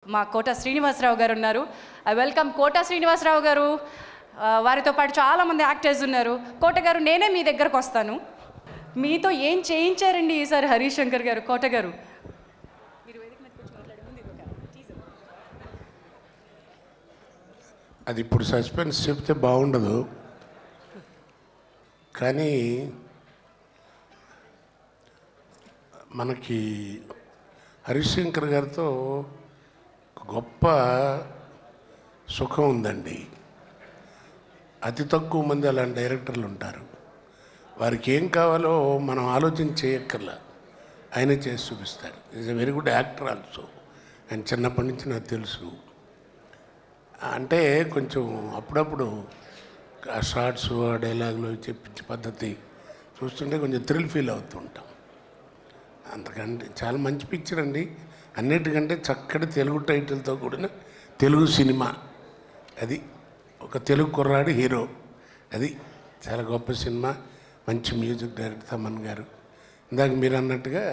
మా కోట శ్రీనివాసరావు గారు ఉన్నారు. ఐ వెల్కమ్ కోట శ్రీనివాసరావు గారు. వారితో పాటు చాలామంది యాక్టర్స్ ఉన్నారు. కోట గారు, నేనే మీ దగ్గరకు వస్తాను. మీతో ఏం చేయించారండి ఈసారి హరీష్ శంకర్ గారు? కోట గారు, అది ఇప్పుడు సస్పెన్స్ చెప్తే బాగుండదు, కానీ మనకి హరీష్ శంకర్ గారితో గొప్ప సుఖం ఉందండి. అతి తక్కువ మంది అలాంటి డైరెక్టర్లు ఉంటారు. వారికి ఏం కావాలో మనం ఆలోచన చేయక్కర్లా, ఆయన చేసి చూపిస్తారు. Is a very good actor also. ఆయన చిన్నప్పటి నుంచి నాకు తెలుసు. అంటే కొంచెం అప్పుడప్పుడు ఆ షార్ట్స్, ఆ డైలాగులు చెప్పించే పద్ధతి చూస్తుంటే కొంచెం థ్రిల్ ఫీల్ అవుతూ ఉంటాం. అంతకంటే చాలా మంచి పిక్చర్ అండి. అన్నిటికంటే చక్కటి తెలుగు టైటిల్తో కూడిన తెలుగు సినిమా. అది ఒక తెలుగు కుర్రాడు హీరో. అది చాలా గొప్ప సినిమా. మంచి మ్యూజిక్ డైరెక్టర్ తమన్ గారు. ఇందాక మీరు అన్నట్టుగా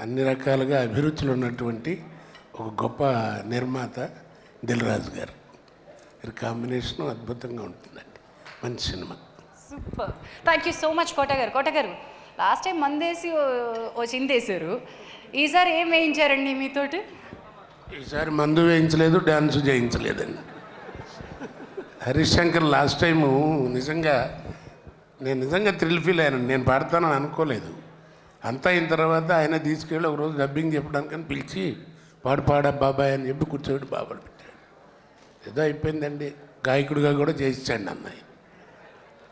అన్ని రకాలుగా అభిరుచులు ఉన్నటువంటి ఒక గొప్ప నిర్మాత దిల్ రాజు గారు. ఇది కాంబినేషన్ అద్భుతంగా ఉంటుందండి. మంచి cinema. Super. Thank you so much Kota garu. Kota గారు, లాస్ట్ టైం మందేసి ఓ చిందేశారు. ఈసారి ఏం వేయించారండి మీతోటి? ఈసారి మందు వేయించలేదు, డ్యాన్స్ చేయించలేదండి. హరీష్ శంకర్ లాస్ట్ టైము నేను నిజంగా థ్రిల్ ఫీల్ అయ్యాను. నేను పాడతానని అనుకోలేదు. అంతా అయిన తర్వాత ఆయన తీసుకెళ్ళి ఒకరోజు డబ్బింగ్ చెప్పడానికని పిలిచి పాడా బాబాయ్ అని చెప్పి కూర్చోబెట్టి బాబాడు పెట్టాడు. ఏదో అయిపోయిందండి. గాయకుడిగా కూడా చేయించండి అన్నయ్య.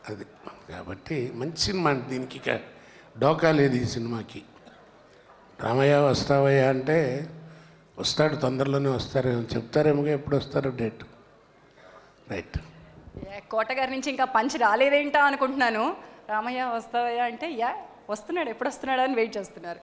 అది కాబట్టి మంచి సినిమా అండి. దీనికి ఇక డోకా లేదు ఈ సినిమాకి. రామయ్య వస్తావయ్యా అంటే వస్తాడు, తొందరలోనే వస్తారేమో చెప్తారేమో, ఎప్పుడు వస్తారో డేట్. రైట్. కోట గారి నుంచి ఇంకా పంచి రాలేదేంటా అనుకుంటున్నాను. రామయ్య వస్తావయ్యా అంటే వస్తున్నాడు, ఎప్పుడు వస్తున్నాడు అని వెయిట్ చేస్తున్నారు.